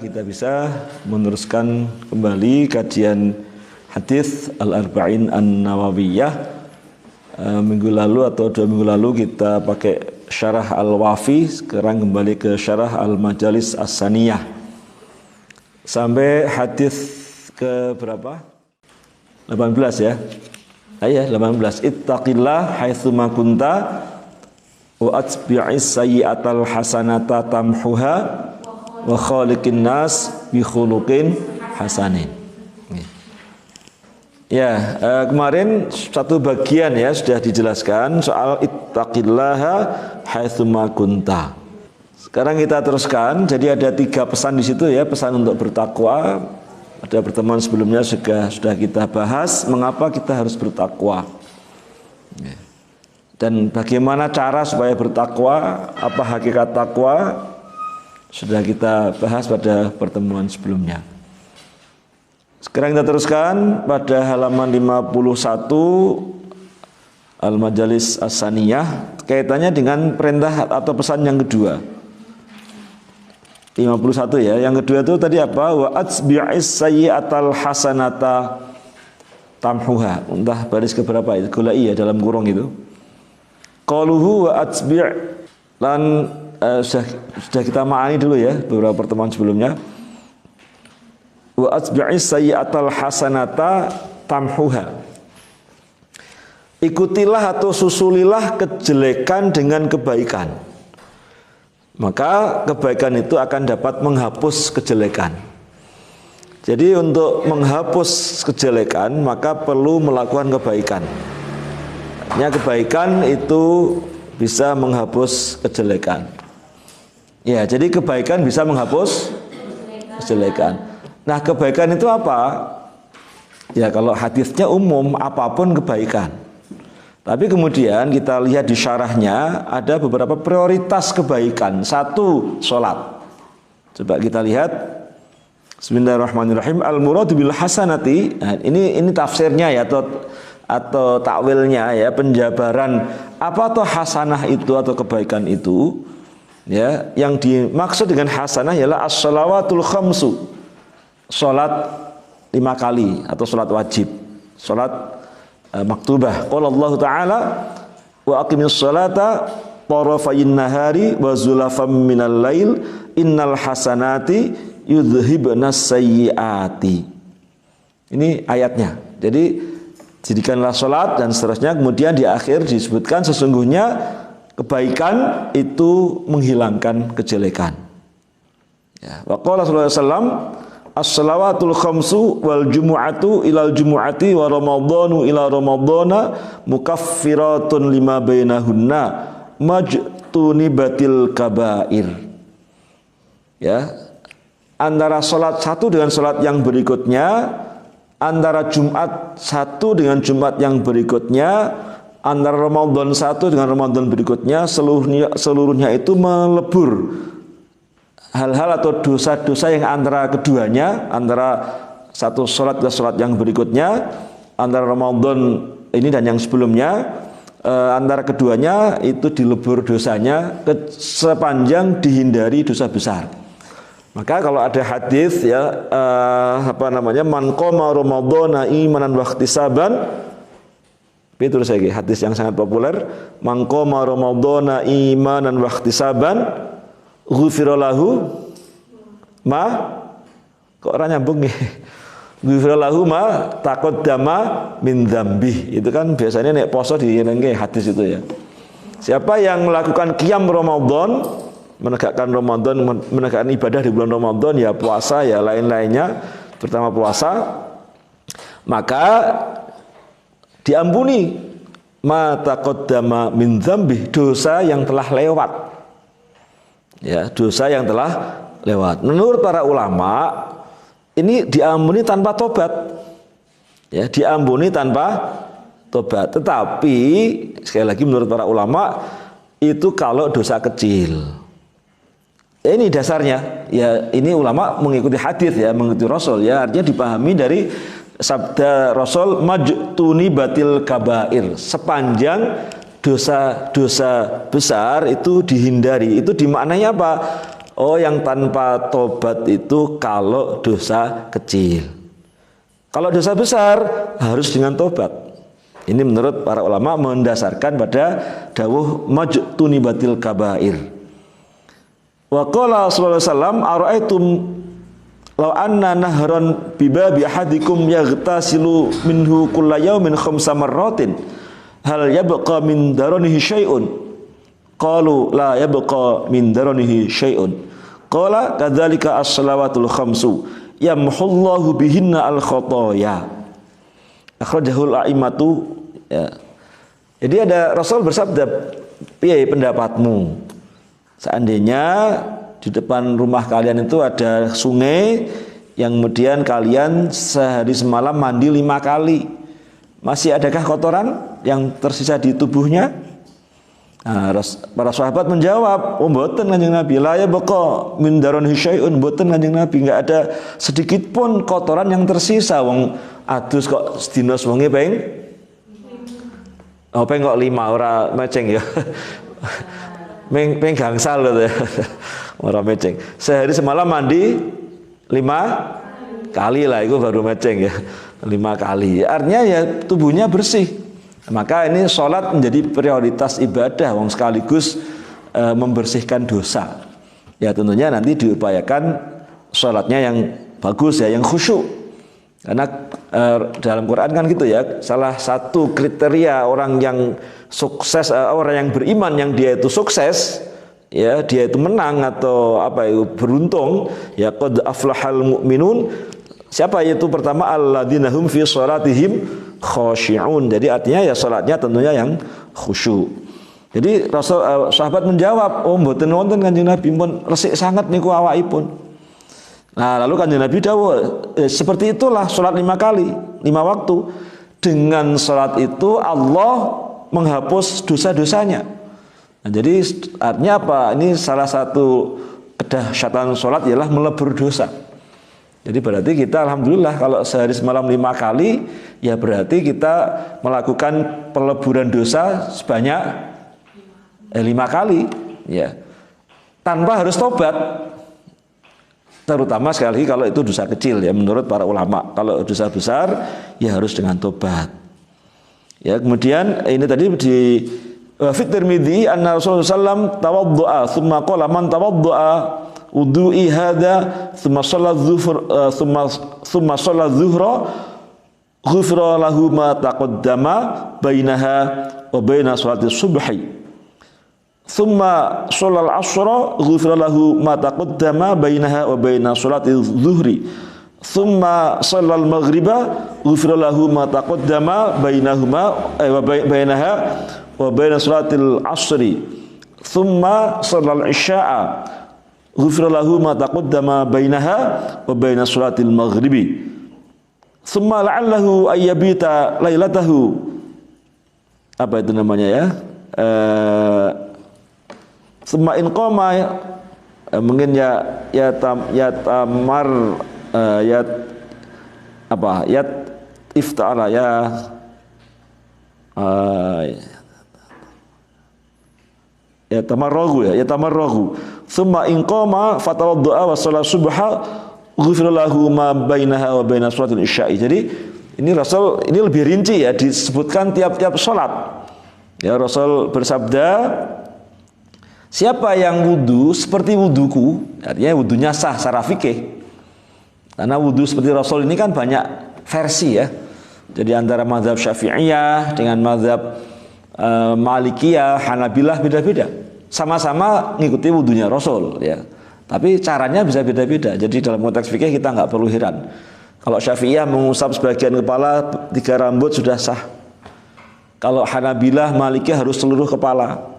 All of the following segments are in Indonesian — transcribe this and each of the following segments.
kita bisa meneruskan kembali kajian hadis Al-Arba'in An-Nawawiyah. Minggu lalu atau 2 minggu lalu kita pakai syarah Al-Wafi, sekarang kembali ke syarah Al-Majalis As-Saniyah. Sampai hadis ke berapa? 18 ya. Ayah 18. Ittaqillah haitsuma kunta wa atbi'is sayyi'atal hasanata tamhuha wa khaliqin nas bi khuluqin hasanin. Ya, kemarin satu bagian ya sudah dijelaskan soal ittaqillaha haitsuma kunta. Sekarang kita teruskan. Jadi ada 3 pesan di situ ya, pesan untuk bertakwa. Pada pertemuan sebelumnya sudah kita bahas mengapa kita harus bertakwa. Dan bagaimana cara supaya bertakwa, apa hakikat takwa, sudah kita bahas pada pertemuan sebelumnya. Sekarang kita teruskan pada halaman 51 Al-Majalis As-Saniyah, kaitannya dengan perintah atau pesan yang kedua. 51 ya. Yang kedua itu tadi apa? Wa atsbi'is sayyi'atal hasanata tamhuha. Entah baris ke berapa itu, golai ya dalam kurung itu. Qaluhu wa atsbi' lan sudah kita ma'ani dulu ya beberapa pertemuan sebelumnya. Wa atsbi'is sayyi'atal hasanata tamhuha. Ikutilah atau susulilah kejelekan dengan kebaikan. Maka kebaikan itu akan dapat menghapus kejelekan. Jadi untuk menghapus kejelekan maka perlu melakukan kebaikan. Artinya kebaikan itu bisa menghapus kejelekan. Ya, jadi kebaikan bisa menghapus kejelekan. Nah, kebaikan itu apa? Ya, kalau hadisnya umum, apapun kebaikan. Tapi kemudian kita lihat di syarahnya ada beberapa prioritas kebaikan. 1, sholat. Coba kita lihat. Bismillahirrahmanirrahim. Al-muradu bil hasanati. Nah, ini tafsirnya ya atau takwilnya ya, penjabaran apa tuh hasanah itu atau kebaikan itu. Ya, yang dimaksud dengan hasanah ialah as-shalawatul khamsu. Salat 5 kali atau salat wajib. Salat maktubah. Qala Allah Ta'ala wa aqimis salata tarafayin nahari wa zulafam minal lail innal hasanati yudhibnas sayyiati. Ini ayatnya. Jadi jadikanlah salat dan seterusnya. Kemudian di akhir disebutkan sesungguhnya kebaikan itu menghilangkan kejelekan. Ya, wa qala sallallahu alaihi wasallam as-salawatul khamsu wal jumu'atu ilal jumu'ati wa ramadhanu ila ramadhana mukaffiratun lima bainahunna majtunibatil kabair. Ya, antara salat satu dengan salat yang berikutnya, antara Jumat satu dengan Jumat yang berikutnya, antara Ramadan satu dengan Ramadan berikutnya, seluruhnya itu melebur hal-hal atau dosa-dosa yang antara keduanya, antara satu sholat ke sholat yang berikutnya, antara Ramadan ini dan yang sebelumnya, antara keduanya itu dilebur dosanya sepanjang dihindari dosa besar. Maka kalau ada hadis ya man qoma ramadhana imanan wa ihtisaban, itu saya hadis yang sangat populer, man qoma ramadhana imanan wa ihtisaban ghufira lahu ma, kok orang nyambung nih, ghufira lahu ma taqaddama min dzambi. Itu kan biasanya nek poso dielengke hadis itu ya. Siapa yang melakukan qiyam Ramadan, menegakkan Ramadan, menegakkan ibadah di bulan Ramadan, ya puasa ya lain-lainnya, terutama puasa, maka diampuni ma taqaddama min dzambi, dosa yang telah lewat. Ya, dosa yang telah lewat. Menurut para ulama, ini diampuni tanpa tobat. Ya, diampuni tanpa tobat. Tetapi sekali lagi menurut para ulama itu kalau dosa kecil. Ini dasarnya. Ya, ini ulama mengikuti hadis ya, mengikuti Rasul ya. Artinya dipahami dari sabda Rasul majtunibatil kabair. Sepanjang dosa-dosa besar itu dihindari. Itu dimaknanya apa? Oh, yang tanpa tobat itu kalau dosa kecil. Kalau dosa besar harus dengan tobat. Ini menurut para ulama mendasarkan pada dawuh majtunibatil kabair. Wa qala sallallahu alaihi wasallam ara'aitum law anna nahran bibabi ahadikum yaghtasilu minhu kulla yawmin khamsa marratin hal yabqa min daranihi syai'un qalu la yabqa min daranihi syai'un qala kadzalika as-salawatul khamsu yamhullahu bihinna al-khotoya. Akhrajahul a'immatu ya. Jadi ada Rasul bersabda, piye pendapatmu seandainya di depan rumah kalian itu ada sungai yang kemudian kalian sehari semalam mandi 5 kali, masih adakah kotoran yang tersisa di tubuhnya? Nah, para sahabat menjawab, oh mboten Kanjeng Nabi, la ya baqa min daranihi syai'un, mboten Kanjeng Nabi, enggak ada sedikit pun kotoran yang tersisa. Wong adus kok sedina wengi ping oh ping kok 5 ora meceng ya. Ping gangsal lho ya. Ora meceng. Sehari semalam mandi 5 kali lah, itu baru meceng ya. 5 kali. Artinya ya tubuhnya bersih. Maka ini sholat menjadi prioritas ibadah, wong sekaligus membersihkan dosa. Ya tentunya nanti diupayakan sholatnya yang bagus ya, yang khusyuk. Karena dalam Quran kan gitu ya, salah satu kriteria orang yang sukses, orang yang beriman yang dia itu sukses, ya dia itu menang atau apa itu beruntung, ya qad aflahal mu'minun. Siapa itu? Pertama alladzina hum fi sholatihim khashi'un. Jadi artinya ya salatnya tentunya yang khusyuk. Jadi sahabat menjawab, oh mboten wonten Kanjeng Nabi, pun resik sangat niku awakipun. Nah, lalu Kanjeng Nabi dawuh, seperti itulah salat 5 kali, 5 waktu. Dengan salat itu Allah menghapus dosa-dosanya. Nah, jadi artinya apa? Ini salah satu kedahsyatan salat ialah melebur dosa. Jadi berarti kita alhamdulillah kalau sehari semalam 5 kali, ya berarti kita melakukan peleburan dosa sebanyak 5 kali, ya, tanpa harus tobat. Terutama sekali lagi kalau itu dosa kecil ya menurut para ulama. Kalau dosa besar ya harus dengan tobat. Ya kemudian ini tadi di Fit Tirmidzi anna Rasulullah sallallahu tawaddu'a tsumma qala man tawaddu'a wudu'i hadza tsumma shalla dzuhra ghufira lahu ma taqaddama bainaha wa baina sholati subhi tsumma shalla al-'ashra ghufira lahu ma taqaddama bainaha wa baina sholati dzuhri tsumma shalla al-maghriba ghufira lahu ma taqaddama bainahuma wa bainaha wa baina sholati al-'ashri tsumma shalla al-'isha'a ghufira lahu ma taqaddama bainaha wa baina sholatil maghribi thumma la'allahu ayyabita lailatahu, apa itu namanya ya, thumma in qama, mungkin ya tamar ya apa ya ifta'ala ya tamarragu thumma in qama fatawadda'a wa shalla subha ghufira lahu ma bainaha wa baina sholatil isya'i. Jadi ini Rasul ini lebih rinci ya, disebutkan tiap-tiap salat. Ya Rasul bersabda, siapa yang wudu seperti wuduku, artinya wudunya sah secara fikih. Karena wudu seperti Rasul ini kan banyak versi ya. Jadi antara mazhab Syafi'iyah dengan mazhab Malikiyah, Hanabilah beda-beda. Sama-sama ngikuti wudunya Rasul ya. Tapi caranya bisa beda-beda. Jadi dalam konteks fikih kita nggak perlu heran. Kalau Syafi'iyah mengusap sebagian kepala, 3 rambut sudah sah. Kalau Hanabilah, Malikiyah harus seluruh kepala.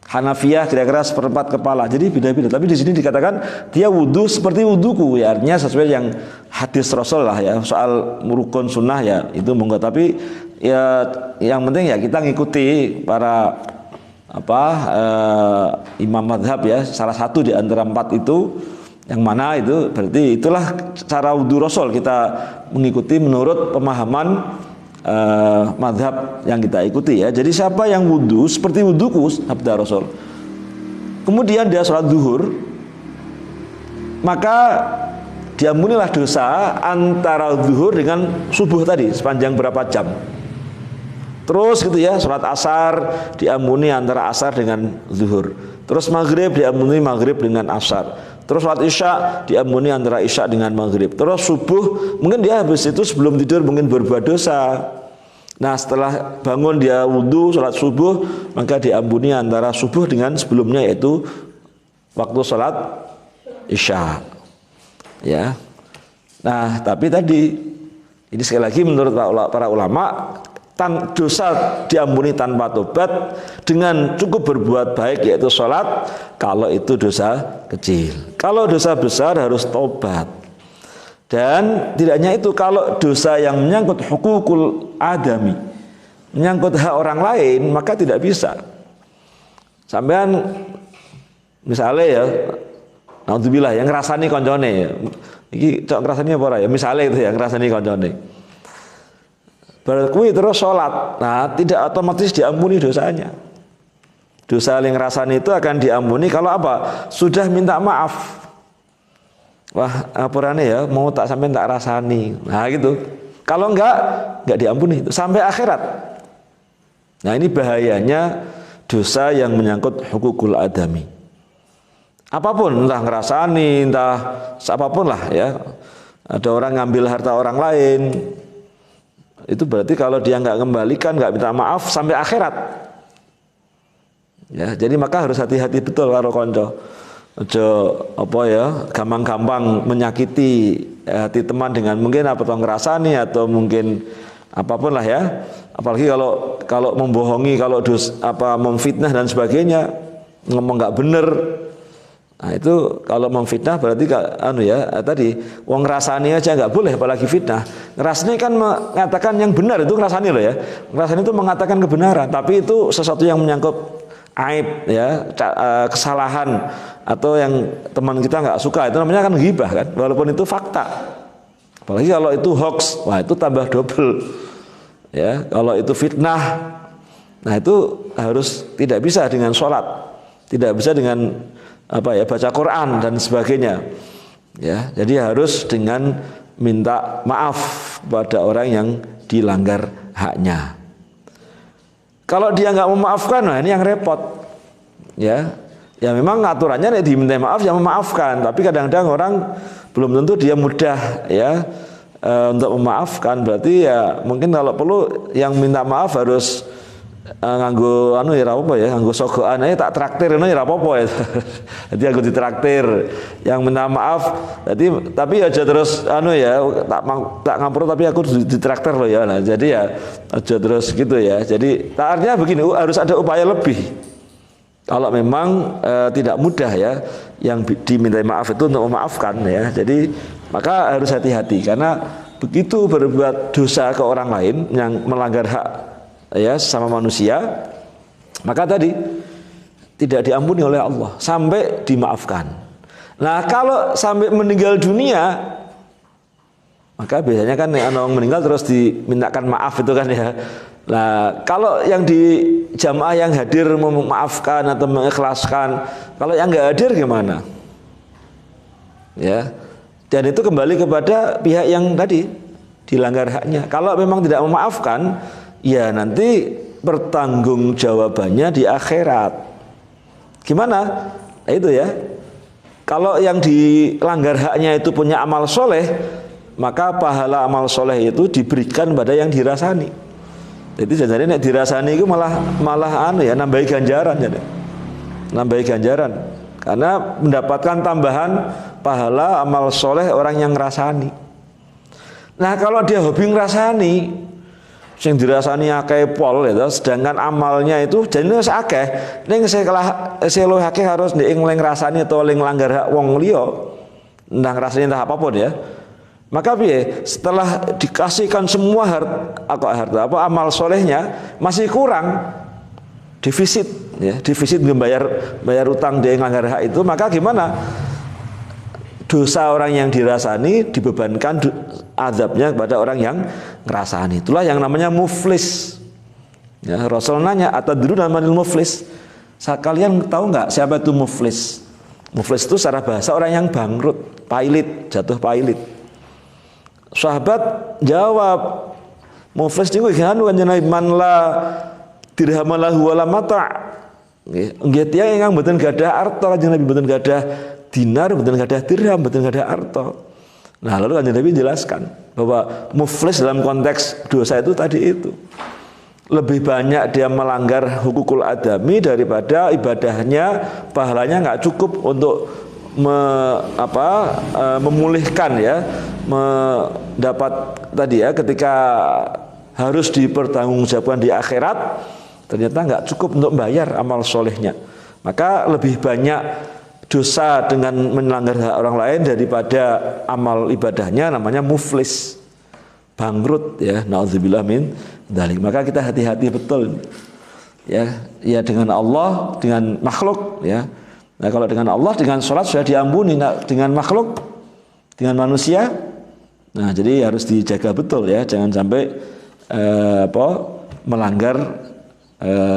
Hanafiyah kira-kira 1/4 kepala. Jadi beda-beda. Tapi di sini dikatakan dia wudu seperti wuduku. Ya artinya sesuai yang hadis Rasul lah ya. Soal rukun sunnah ya itu monggo. Tapi ya yang penting ya kita ngikuti para imam madhab ya, salah satu di antara 4 itu yang mana itu berarti itulah cara wudu Rasul, kita mengikuti menurut pemahaman madhab yang kita ikuti ya. Jadi siapa yang wudu seperti wuduku sabda Rasul, kemudian dia sholat zuhur maka diampunilah dosa antara zuhur dengan subuh tadi sepanjang berapa jam. Terus gitu ya, sholat asar diampuni antara asar dengan zuhur. Terus maghrib diampuni maghrib dengan asar. Terus sholat isya diampuni antara isya dengan maghrib. Terus subuh mungkin dia habis itu sebelum tidur mungkin berbuat dosa. Nah setelah bangun dia wudhu sholat subuh, maka diampuni antara subuh dengan sebelumnya, yaitu waktu sholat isya. Ya. Nah tapi tadi ini sekali lagi menurut para ulama, dosa diampuni tanpa tobat dengan cukup berbuat baik, yaitu sholat, kalau itu dosa kecil. Kalau dosa besar harus tobat. Dan tidak hanya itu, kalau dosa yang menyangkut hukukul adami, menyangkut hak orang lain, maka tidak bisa. Sampean misalnya ya, naudzubillah, yang ngrasani koncone ya. Iki cok ngrasani apa ora ya? Misalnya itu ya, ngrasani koncone. Berkuwi terus sholat, nah tidak otomatis diampuni dosanya. Dosa yang ngrasani itu akan diampuni kalau apa? Sudah minta maaf. Wah, apurannya ya, mau tak sampai tak rasani. Nah gitu. Kalau enggak diampuni sampai akhirat. Nah ini bahayanya dosa yang menyangkut hukukul adami. Apapun, entah ngerasani, entah apapun lah ya. Ada orang ngambil harta orang lain, itu berarti kalau dia nggak kembalikan, nggak minta maaf sampai akhirat. Ya, jadi maka harus hati-hati betul karo konco. Ojo apa ya, gampang-gampang menyakiti hati teman dengan mungkin apa toh ngerasani atau mungkin apapun lah ya. Apalagi kalau membohongi, kalau memfitnah dan sebagainya, ngomong nggak bener. Nah itu kalau memfitnah berarti tadi wong ngrasani aja nggak boleh, apalagi fitnah. Ngrasani kan mengatakan yang benar, itu ngrasani loh ya. Ngrasani itu mengatakan kebenaran, tapi itu sesuatu yang menyangkut aib ya, kesalahan atau yang teman kita nggak suka, itu namanya kan ghibah kan, walaupun itu fakta. Apalagi kalau itu hoax, wah itu tambah double. Ya, kalau itu fitnah, nah itu harus tidak bisa dengan sholat, tidak bisa dengan baca Quran dan sebagainya. Ya, jadi harus dengan minta maaf pada orang yang dilanggar haknya. Kalau dia nggak memaafkan, nah ini yang repot. Ya memang aturannya diminta maaf ya memaafkan, tapi kadang-kadang orang belum tentu dia mudah ya untuk memaafkan. Berarti ya mungkin kalau perlu yang minta maaf harus nganggo nganggo sogoan aja, tak traktir ya apa-apa ya. Jadi aku ditraktir, yang minta maaf tapi aja terus tak ngampur tapi aku ditraktir loh ya. Nah, jadi ya aja terus gitu ya. Jadi artinya begini, harus ada upaya lebih. Kalau memang tidak mudah ya yang diminta maaf itu untuk memaafkan ya. Jadi maka harus hati-hati, karena begitu berbuat dosa ke orang lain yang melanggar hak ya sama manusia, maka tadi tidak diampuni oleh Allah sampai dimaafkan. Nah kalau sampai meninggal dunia, maka biasanya kan orang meninggal terus dimintakan maaf itu kan ya. Nah kalau yang di jamaah yang hadir memaafkan atau mengikhlaskan, kalau yang nggak hadir gimana? Ya, dan itu kembali kepada pihak yang tadi dilanggar haknya. Kalau memang tidak memaafkan, ya nanti pertanggung jawabannya di akhirat. Gimana? Nah, itu ya. Kalau yang dilanggar haknya itu punya amal soleh, maka pahala amal soleh itu diberikan pada yang dirasani. Jadi jadi nek dirasani itu malah nambahi ganjaran jadi. Nambahi ganjaran. Karena mendapatkan tambahan pahala amal soleh orang yang ngerasani. Nah kalau dia hobi ngerasani, sing dirasani akeh pol ya, sedangkan amalnya itu jadi wis akeh, ning selo akeh harus ndek ngrasani atau nglanggar hak wong liya, ndang rasane entah apapun ya. Maka piye? Setelah dikasihkan semua harta amal solehnya masih kurang, defisit ya, defisit bayar utang dia nglanggar hak itu, maka gimana? Dosa orang yang dirasani dibebankan azabnya kepada orang yang ngerasani. Itulah yang namanya muflis. Ya, Rasul nanya, atadruna manil muflis? Kalian tahu nggak siapa itu muflis? Muflis itu secara bahasa orang yang bangkrut, pailit, jatuh pailit. Sahabat jawab, muflis niku kan Nabi man la dirham lahu wala mata'. Nggih tiyang ingkang mboten gadah arta, Kanjeng Nabi mboten gadah dinar, mboten gadah dirham, mboten gadah arta. Nah, lalu Kanjeng Nabi jelaskan bahwa muflis dalam konteks dosa itu tadi itu. Lebih banyak dia melanggar hukukul adami daripada ibadahnya, pahalanya nggak cukup untuk memulihkan ya, mendapat tadi ya, ketika harus dipertanggungjawabkan di akhirat, ternyata nggak cukup untuk membayar amal solehnya. Maka lebih banyak dosa dengan melanggar hak orang lain daripada amal ibadahnya, namanya muflis, bangkrut ya, naudzubillah min dzalik. Maka kita hati-hati betul ya, ya dengan Allah, dengan makhluk ya. Nah, kalau dengan Allah, dengan sholat sudah diampuni. Nah, dengan makhluk, dengan manusia, nah jadi harus dijaga betul ya, jangan sampai melanggar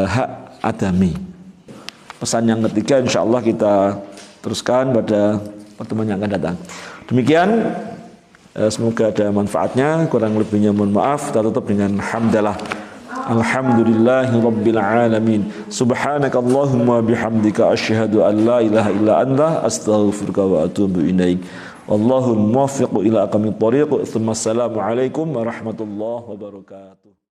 hak adami. Pesan yang ketiga insya Allah kita teruskan pada pertemuan yang akan datang. Demikian, semoga ada manfaatnya, kurang lebihnya mohon maaf. Kita tutup dengan hamdalah. Alhamdulillahi rabbil alamin. Subhanakallahumma bihamdika asyhadu an la ilaha illa anta astaghfiruka wa atubu ilaik. Wallahu muwaffiq ila aqwamit thoriq. Assalamu alaikum warahmatullahi wabarakatuh.